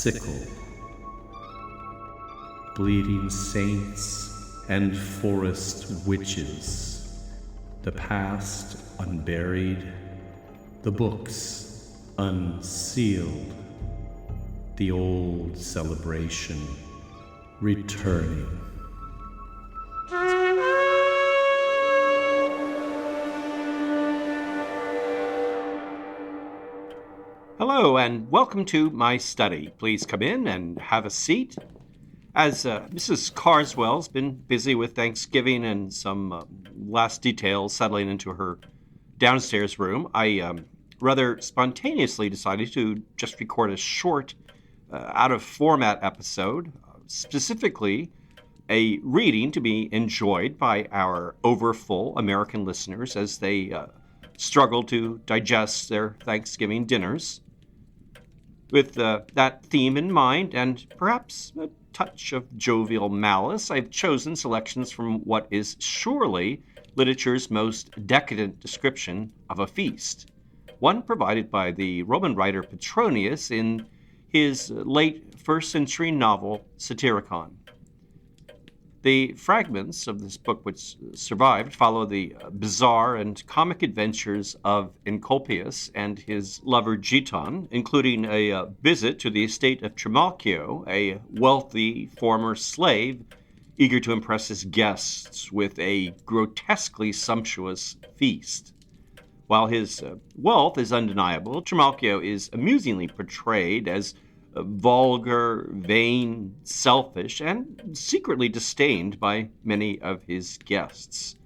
sickle. Bleeding saints and forest witches, the past unburied, the books unsealed, the old celebration returning. Hello and welcome to my study. Please come in and have a seat. As Mrs. Carswell's been busy with Thanksgiving and some last details settling into her downstairs room, I rather spontaneously decided to just record a short, out-of-format episode, specifically a reading to be enjoyed by our overfull American listeners as they struggle to digest their Thanksgiving dinners. With that theme in mind, and perhaps a touch of jovial malice, I've chosen selections from what is surely literature's most decadent description of a feast, one provided by the Roman writer Petronius in his late first-century novel Satyricon. The fragments of this book which survived follow the bizarre and comic adventures of Encolpius and his lover Giton, including a visit to the estate of Trimalchio, a wealthy former slave eager to impress his guests with a grotesquely sumptuous feast. While his wealth is undeniable, Trimalchio is amusingly portrayed as vulgar, vain, selfish, and secretly disdained by many of his guests.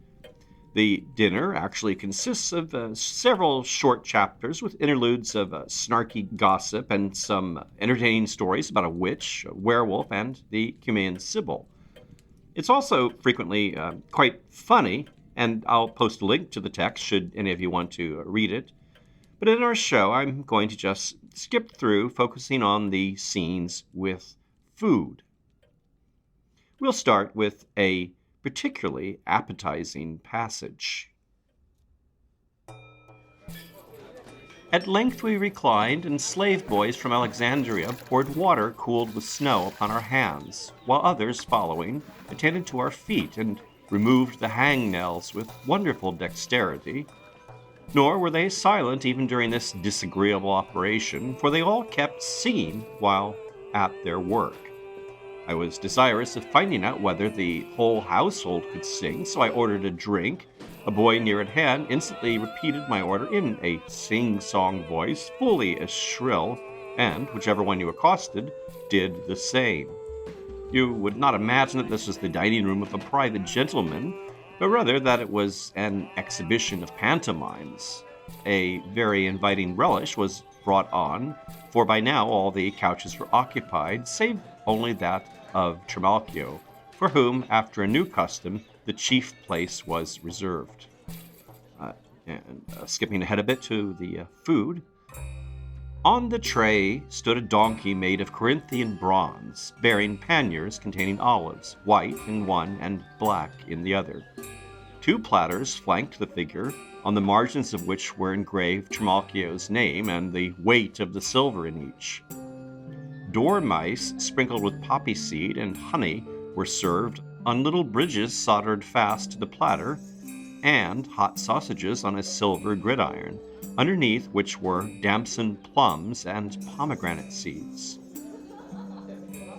The dinner actually consists of several short chapters with interludes of snarky gossip and some entertaining stories about a witch, a werewolf, and the Cumaean Sibyl. It's also frequently quite funny, and I'll post a link to the text should any of you want to read it. But in our show, I'm going to just skip through, focusing on the scenes with food. We'll start with a particularly appetizing passage. At length we reclined, and slave boys from Alexandria poured water cooled with snow upon our hands, while others, following, attended to our feet and removed the hangnails with wonderful dexterity. Nor were they silent even during this disagreeable operation, for they all kept singing while at their work. I was desirous of finding out whether the whole household could sing, so I ordered a drink. A boy near at hand instantly repeated my order in a sing-song voice, fully as shrill, and whichever one you accosted did the same. You would not imagine that this was the dining room of a private gentleman, but rather that it was an exhibition of pantomimes. A very inviting relish was brought on, for by now all the couches were occupied, save only that of Trimalchio, for whom, after a new custom, the chief place was reserved. Skipping ahead a bit to the food, on the tray stood a donkey made of Corinthian bronze, bearing panniers containing olives, white in one and black in the other. 2 platters flanked the figure, on the margins of which were engraved Trimalchio's name and the weight of the silver in each. Dormice sprinkled with poppy seed and honey were served on little bridges soldered fast to the platter, and hot sausages on a silver gridiron, underneath which were damsoned plums and pomegranate seeds.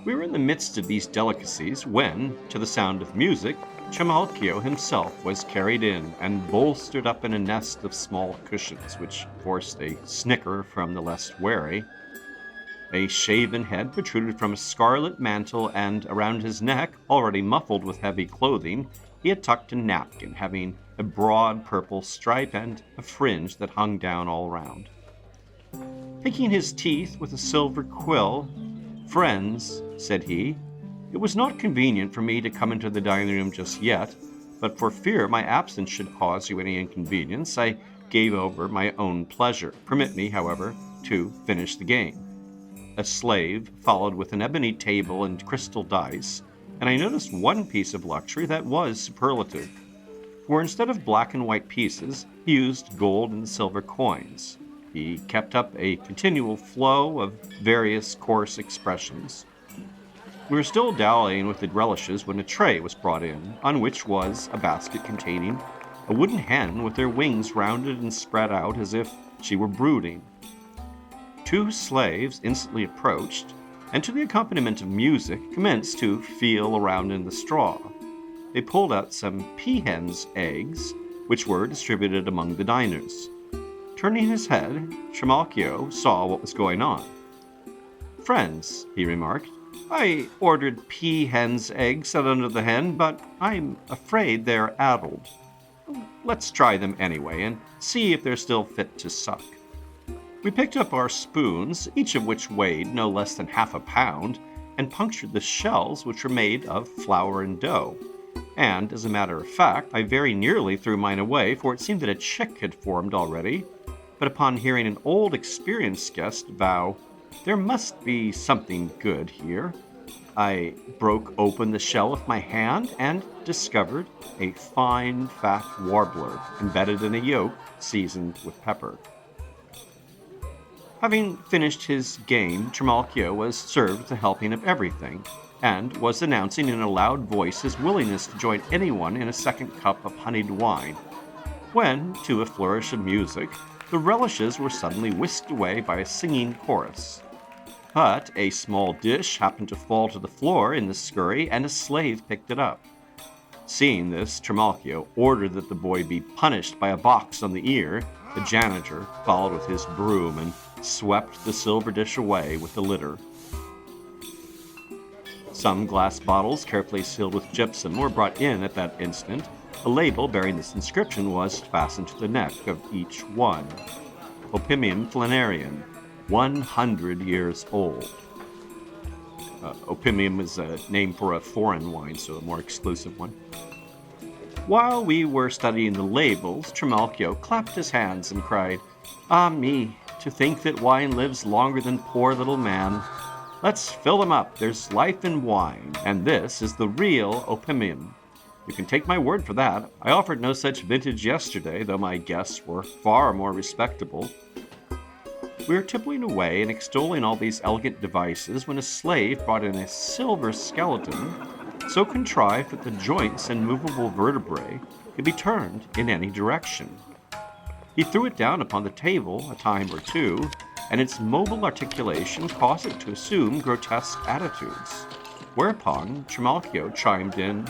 We were in the midst of these delicacies when, to the sound of music, Trimalchio himself was carried in and bolstered up in a nest of small cushions, which forced a snicker from the less wary. A shaven head protruded from a scarlet mantle, and around his neck, already muffled with heavy clothing, he had tucked a napkin, having a broad purple stripe and a fringe that hung down all round. Picking his teeth with a silver quill, "Friends," said he, "it was not convenient for me to come into the dining room just yet, but for fear my absence should cause you any inconvenience, I gave over my own pleasure. Permit me, however, to finish the game." A slave followed with an ebony table and crystal dice, and I noticed one piece of luxury that was superlative. For instead of black and white pieces, he used gold and silver coins. He kept up a continual flow of various coarse expressions. We were still dallying with the relishes when a tray was brought in, on which was a basket containing a wooden hen with her wings rounded and spread out as if she were brooding. 2 slaves instantly approached, and to the accompaniment of music commenced to feel around in the straw. They pulled out some peahen's eggs, which were distributed among the diners. Turning his head, Trimalchio saw what was going on. "Friends," he remarked, "I ordered peahen's eggs set under the hen, but I'm afraid they're addled. Let's try them anyway and see if they're still fit to suck." We picked up our spoons, each of which weighed no less than half a pound, and punctured the shells, which were made of flour and dough. And, as a matter of fact, I very nearly threw mine away, for it seemed that a chick had formed already. But upon hearing an old experienced guest vow, "There must be something good here," I broke open the shell with my hand and discovered a fine, fat warbler embedded in a yolk seasoned with pepper. Having finished his game, Trimalchio was served with a helping of everything, and was announcing in a loud voice his willingness to join anyone in a second cup of honeyed wine, when, to a flourish of music, the relishes were suddenly whisked away by a singing chorus. But a small dish happened to fall to the floor in the scurry, and a slave picked it up. Seeing this, Trimalchio ordered that the boy be punished by a box on the ear. The janitor followed with his broom and swept the silver dish away with the litter. Some glass bottles, carefully sealed with gypsum, were brought in at that instant. A label bearing this inscription was fastened to the neck of each one: Opimium Flanarian, 100 years old. Opimium is a name for a foreign wine, so a more exclusive one. While we were studying the labels, Trimalchio clapped his hands and cried, "Ah me, to think that wine lives longer than poor little man. Let's fill them up, there's life in wine, and this is the real Opimium. You can take my word for that. I offered no such vintage yesterday, though my guests were far more respectable." We were tippling away and extolling all these elegant devices when a slave brought in a silver skeleton, so contrived that the joints and movable vertebrae could be turned in any direction. He threw it down upon the table a time or two, and its mobile articulation caused it to assume grotesque attitudes, whereupon Trimalchio chimed in,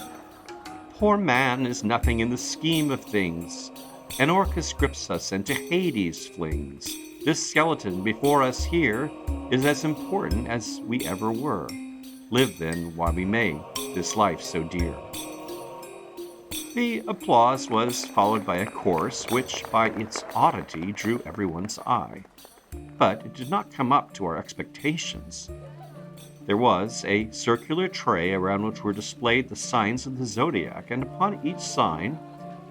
"Poor man is nothing in the scheme of things. An Orcus grips us and to Hades flings. This skeleton before us here is as important as we ever were. Live then while we may, this life so dear." The applause was followed by a chorus which, by its oddity, drew everyone's eye. But it did not come up to our expectations. There was a circular tray around which were displayed the signs of the zodiac, and upon each sign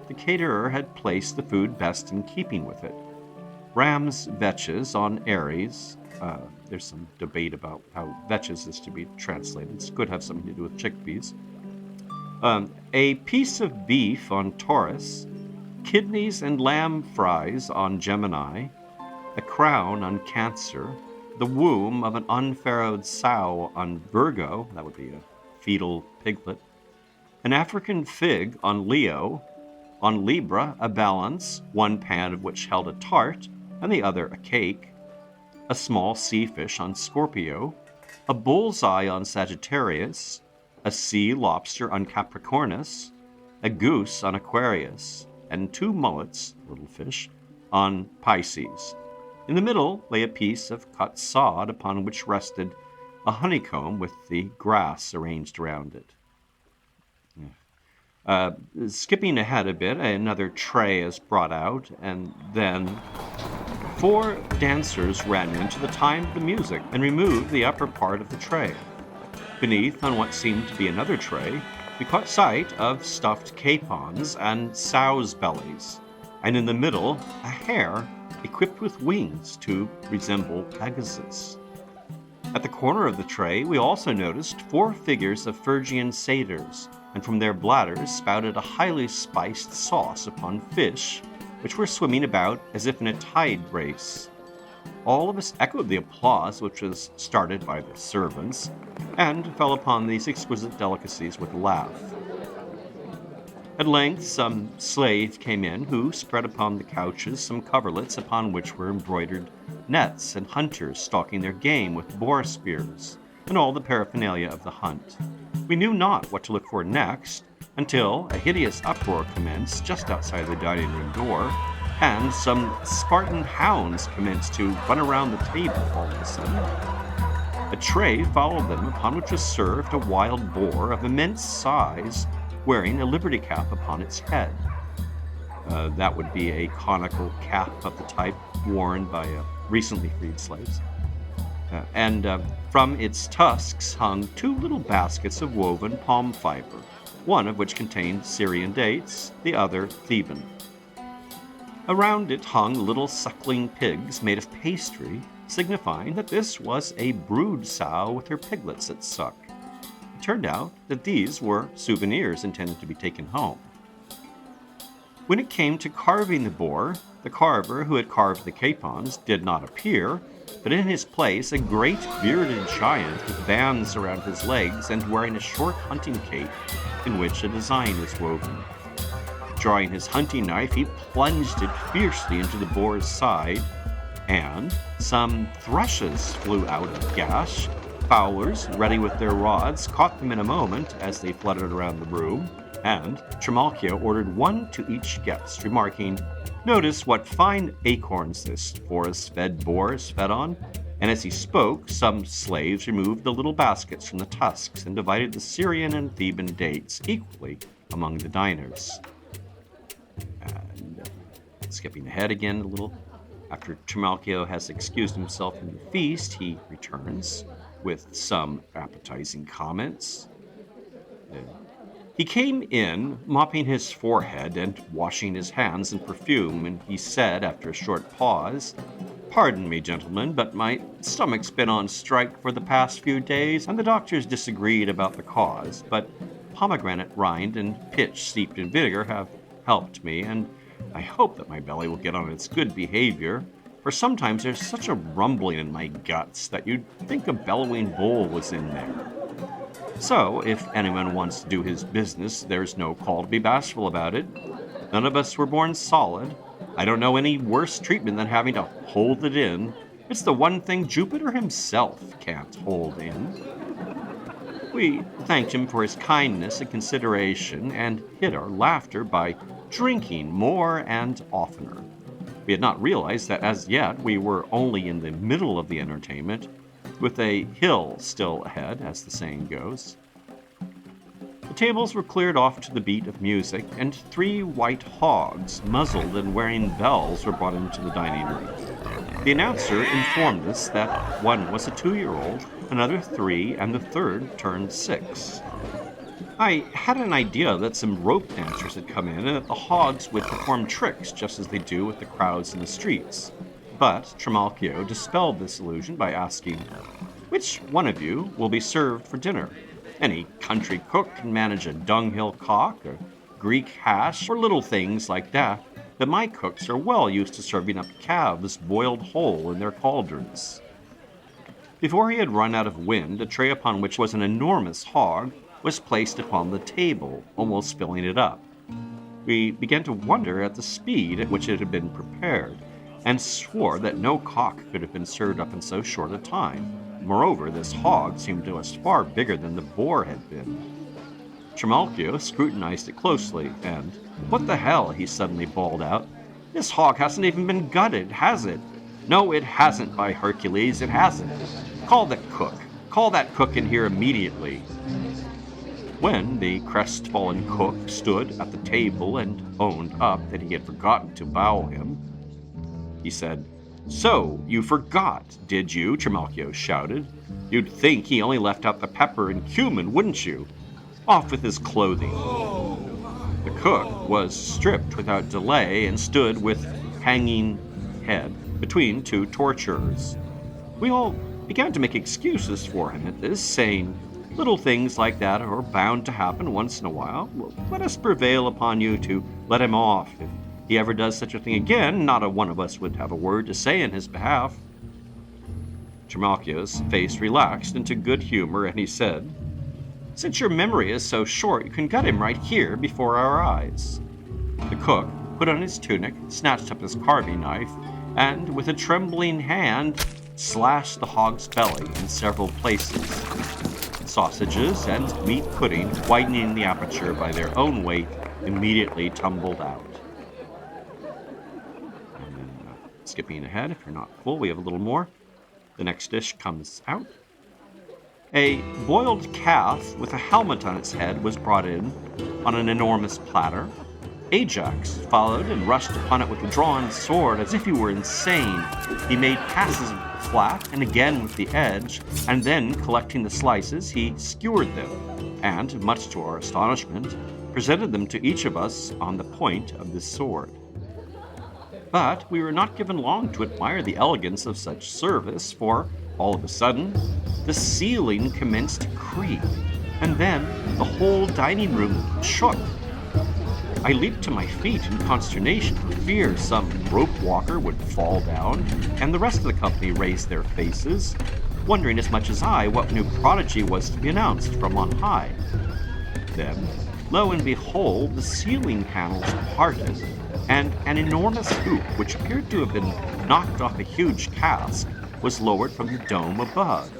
the caterer had placed the food best in keeping with it. Ram's vetches on Aries. There's some debate about how vetches is to be translated. It could have something to do with chickpeas. A piece of beef on Taurus, kidneys and lamb fries on Gemini, a crown on Cancer, the womb of an unfarrowed sow on Virgo, that would be a fetal piglet, an African fig on Leo, on Libra a balance, one pan of which held a tart, and the other a cake, a small sea fish on Scorpio, a bullseye on Sagittarius, a sea lobster on Capricornus, a goose on Aquarius, and 2 mullets, little fish, on Pisces. In the middle lay a piece of cut sod upon which rested a honeycomb with the grass arranged around it. Skipping ahead a bit, another tray is brought out, and then 4 dancers ran in to the time of the music and removed the upper part of the tray. Beneath, on what seemed to be another tray, we caught sight of stuffed capons and sows' bellies, and in the middle, a hare equipped with wings to resemble Pegasus. At the corner of the tray, we also noticed 4 figures of Phrygian satyrs, and from their bladders spouted a highly spiced sauce upon fish, which were swimming about as if in a tide race. all of us echoed the applause which was started by the servants, and fell upon these exquisite delicacies with a laugh. At length some slave came in, who spread upon the couches some coverlets upon which were embroidered nets and hunters stalking their game with boar spears, and all the paraphernalia of the hunt. We knew not what to look for next, until a hideous uproar commenced just outside the dining room door, and some Spartan hounds commenced to run around the table all of a sudden. A tray followed them, upon which was served a wild boar of immense size, wearing a liberty cap upon its head. That would be a conical cap of the type worn by recently freed slaves. And from its tusks hung 2 little baskets of woven palm fiber, one of which contained Syrian dates, the other Theban. Around it hung little suckling pigs made of pastry, signifying that this was a brood sow with her piglets at suck. It turned out that these were souvenirs intended to be taken home. When it came to carving the boar, the carver who had carved the capons did not appear, but in his place a great bearded giant with bands around his legs and wearing a short hunting cape in which a design was woven. Drawing his hunting knife, he plunged it fiercely into the boar's side, and some thrushes flew out of the gash. Fowlers, ready with their rods, caught them in a moment as they fluttered around the room, and Trimalchio ordered 1 to each guest, remarking, "Notice what fine acorns this forest-fed boar is fed on." And as he spoke, some slaves removed the little baskets from the tusks and divided the Syrian and Theban dates equally among the diners. And skipping ahead again a little, after Trimalchio has excused himself from the feast, he returns with some appetizing comments. He came in, mopping his forehead and washing his hands in perfume, and he said, after a short pause, "Pardon me, gentlemen, but my stomach's been on strike for the past few days, and the doctors disagreed about the cause, but pomegranate rind and pitch steeped in vinegar have helped me, and I hope that my belly will get on its good behavior, for sometimes there's such a rumbling in my guts that you'd think a bellowing bull was in there. So, if anyone wants to do his business, there's no call to be bashful about it. None of us were born solid. I don't know any worse treatment than having to hold it in. It's the one thing Jupiter himself can't hold in." We thanked him for his kindness and consideration, and hid our laughter by drinking more and oftener. We had not realized that as yet we were only in the middle of the entertainment, with a hill still ahead, as the saying goes. The tables were cleared off to the beat of music, and 3 white hogs, muzzled and wearing bells, were brought into the dining room. The announcer informed us that one was a 2-year-old, another 3, and the third turned 6. I had an idea that some rope dancers had come in, and that the hogs would perform tricks just as they do with the crowds in the streets. But Trimalchio dispelled this illusion by asking, "Which one of you will be served for dinner? Any country cook can manage a dunghill cock, a Greek hash, or little things like that, but my cooks are well used to serving up calves boiled whole in their cauldrons." Before he had run out of wind, a tray upon which was an enormous hog was placed upon the table, almost filling it up. We began to wonder at the speed at which it had been prepared, and swore that no cock could have been served up in so short a time. Moreover, this hog seemed to us far bigger than the boar had been. Trimalchio scrutinized it closely, and, "What the hell?" he suddenly bawled out. "This hog hasn't even been gutted, has it? No, it hasn't, by Hercules, it hasn't. Call that cook. Call that cook in here immediately." When the crestfallen cook stood at the table and owned up that he had forgotten to bow him, he said, "So, you forgot, did you?" Trimalchio shouted. "You'd think he only left out the pepper and cumin, wouldn't you? Off with his clothing." The cook was stripped without delay and stood with hanging head between 2 torturers. We all began to make excuses for him at this, saying, "Little things like that are bound to happen once in a while. Let us prevail upon you to let him off. If he ever does such a thing again, not a one of us would have a word to say in his behalf." Trimalchio's face relaxed into good humor, and he said, "Since your memory is so short, you can gut him right here before our eyes." The cook put on his tunic, snatched up his carving knife, and with a trembling hand slashed the hog's belly in several places. Sausages and meat pudding, widening the aperture by their own weight, immediately tumbled out. And then, skipping ahead, if you're not full, we have a little more. The next dish comes out. A boiled calf with a helmet on its head was brought in on an enormous platter. Ajax followed and rushed upon it with a drawn sword as if he were insane. He made passes flat and again with the edge, and then, collecting the slices, he skewered them, and, much to our astonishment, presented them to each of us on the point of this sword. But we were not given long to admire the elegance of such service, for, all of a sudden, the ceiling commenced to creak, and then the whole dining room shook. I leaped to my feet in consternation for fear some rope walker would fall down, and the rest of the company raised their faces, wondering as much as I what new prodigy was to be announced from on high. Then, lo and behold, the ceiling panels parted, and an enormous hoop, which appeared to have been knocked off a huge cask, was lowered from the dome above.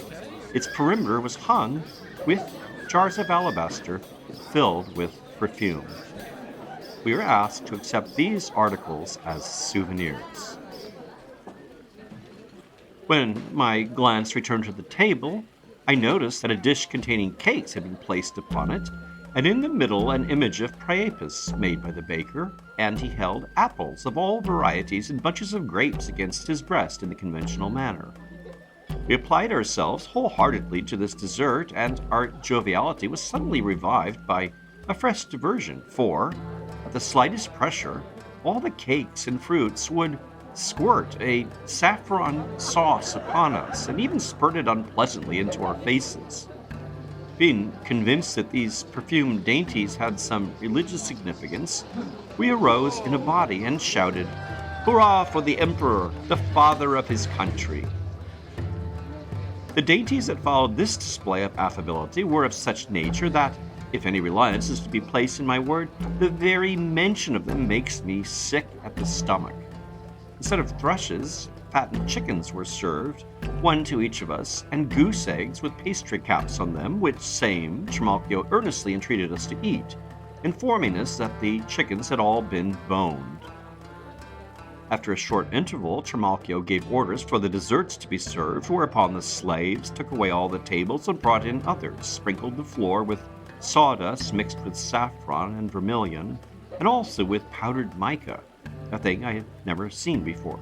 Its perimeter was hung with jars of alabaster filled with perfume. We were asked to accept these articles as souvenirs. When my glance returned to the table, I noticed that a dish containing cakes had been placed upon it, and in the middle an image of Priapus made by the baker, and he held apples of all varieties and bunches of grapes against his breast in the conventional manner. We applied ourselves wholeheartedly to this dessert, and our joviality was suddenly revived by a fresh diversion, for, at the slightest pressure, all the cakes and fruits would squirt a saffron sauce upon us, and even spurted unpleasantly into our faces. Being convinced that these perfumed dainties had some religious significance, we arose in a body and shouted, "Hurrah for the Emperor, the father of his country!" The dainties that followed this display of affability were of such nature that, if any reliance is to be placed in my word, the very mention of them makes me sick at the stomach. Instead of thrushes, fattened chickens were served, one to each of us, and goose eggs with pastry caps on them, which same Trimalchio earnestly entreated us to eat, informing us that the chickens had all been boned. After a short interval, Trimalchio gave orders for the desserts to be served, whereupon the slaves took away all the tables and brought in others, sprinkled the floor with sawdust mixed with saffron and vermilion, and also with powdered mica, a thing I had never seen before.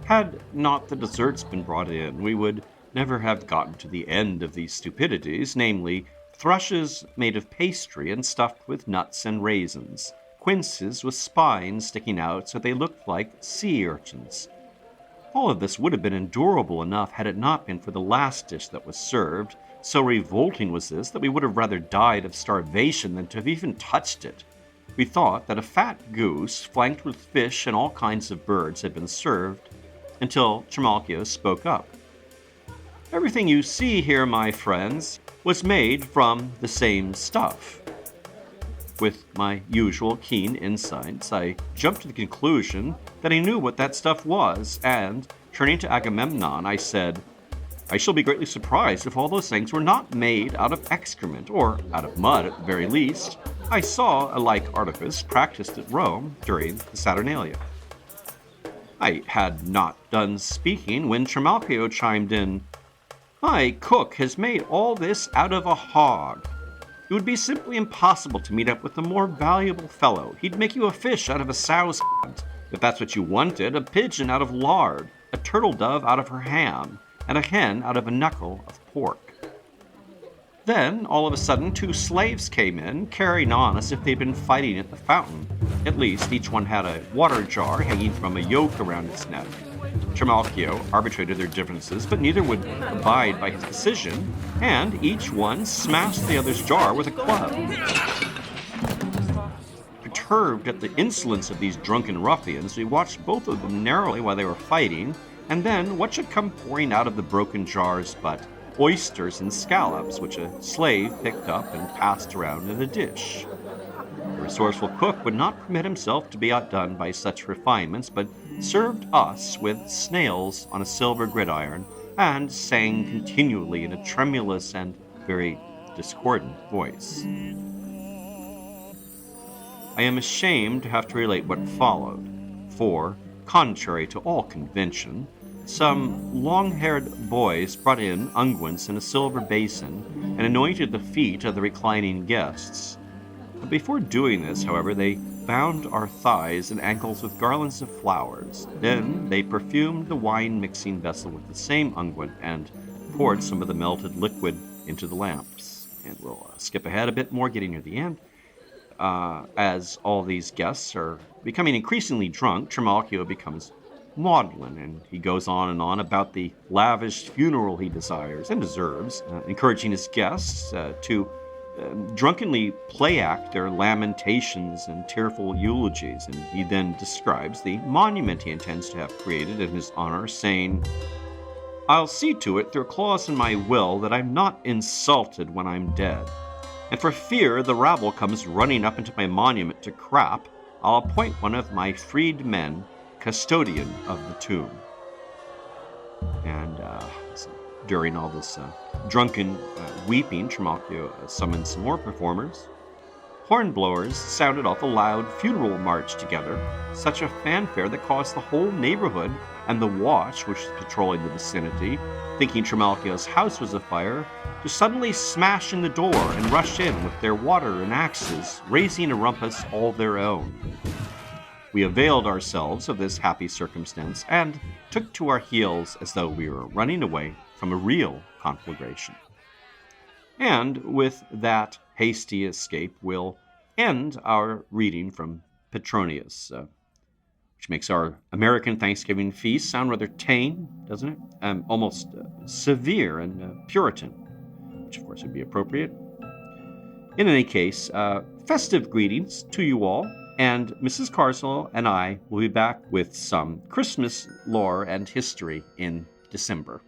Had not the desserts been brought in, we would never have gotten to the end of these stupidities, namely, thrushes made of pastry and stuffed with nuts and raisins, quinces with spines sticking out so they looked like sea urchins. All of this would have been endurable enough had it not been for the last dish that was served. So revolting was this that we would have rather died of starvation than to have even touched it. We thought that a fat goose, flanked with fish and all kinds of birds, had been served, until Trimalchio spoke up. "Everything you see here, my friends, was made from the same stuff." With my usual keen insights, I jumped to the conclusion that he knew what that stuff was, and, turning to Agamemnon, I said, "I shall be greatly surprised if all those things were not made out of excrement, or out of mud at the very least. I saw a like artifice practiced at Rome during the Saturnalia." I had not done speaking when Trimalchio chimed in, "My cook has made all this out of a hog. It would be simply impossible to meet up with a more valuable fellow. He'd make you a fish out of a sow's cunt, if that's what you wanted, a pigeon out of lard, a turtle dove out of her ham, and a hen out of a knuckle of pork." Then, all of a sudden, 2 slaves came in, carrying on as if they'd been fighting at the fountain. At least, each one had a water jar hanging from a yoke around its neck. Trimalchio arbitrated their differences, but neither would abide by his decision, and each one smashed the other's jar with a club. Perturbed at the insolence of these drunken ruffians, we watched both of them narrowly while they were fighting, And then what should come pouring out of the broken jars but oysters and scallops, which a slave picked up and passed around in a dish? The resourceful cook would not permit himself to be outdone by such refinements, but served us with snails on a silver gridiron and sang continually in a tremulous and very discordant voice. I am ashamed to have to relate what followed, for, contrary to all convention, some long-haired boys brought in unguents in a silver basin and anointed the feet of the reclining guests. But before doing this, however, they bound our thighs and ankles with garlands of flowers. Then they perfumed the wine-mixing vessel with the same unguent and poured some of the melted liquid into the lamps. And we'll skip ahead a bit more, getting near the end. As all these guests are becoming increasingly drunk, Trimalchio becomes maudlin, and he goes on and on about the lavish funeral he desires and deserves, encouraging his guests to drunkenly play act their lamentations and tearful eulogies. And he then describes the monument he intends to have created in his honor, saying, "I'll see to it through a clause in my will that I'm not insulted when I'm dead. And for fear the rabble comes running up into my monument to crap, I'll appoint one of my freed men custodian of the tomb." And during all this drunken weeping, Trimalchio summoned some more performers. Hornblowers sounded off a loud funeral march together, such a fanfare that caused the whole neighborhood and the watch, which was patrolling the vicinity, thinking Trimalchio's house was afire, to suddenly smash in the door and rush in with their water and axes, raising a rumpus all their own. We availed ourselves of this happy circumstance and took to our heels as though we were running away from a real conflagration. And with that hasty escape, we'll end our reading from Petronius, which makes our American Thanksgiving feast sound rather tame, doesn't it? Almost severe and Puritan, which of course would be appropriate. In any case, festive greetings to you all, and Mrs. Carswell and I will be back with some Christmas lore and history in December.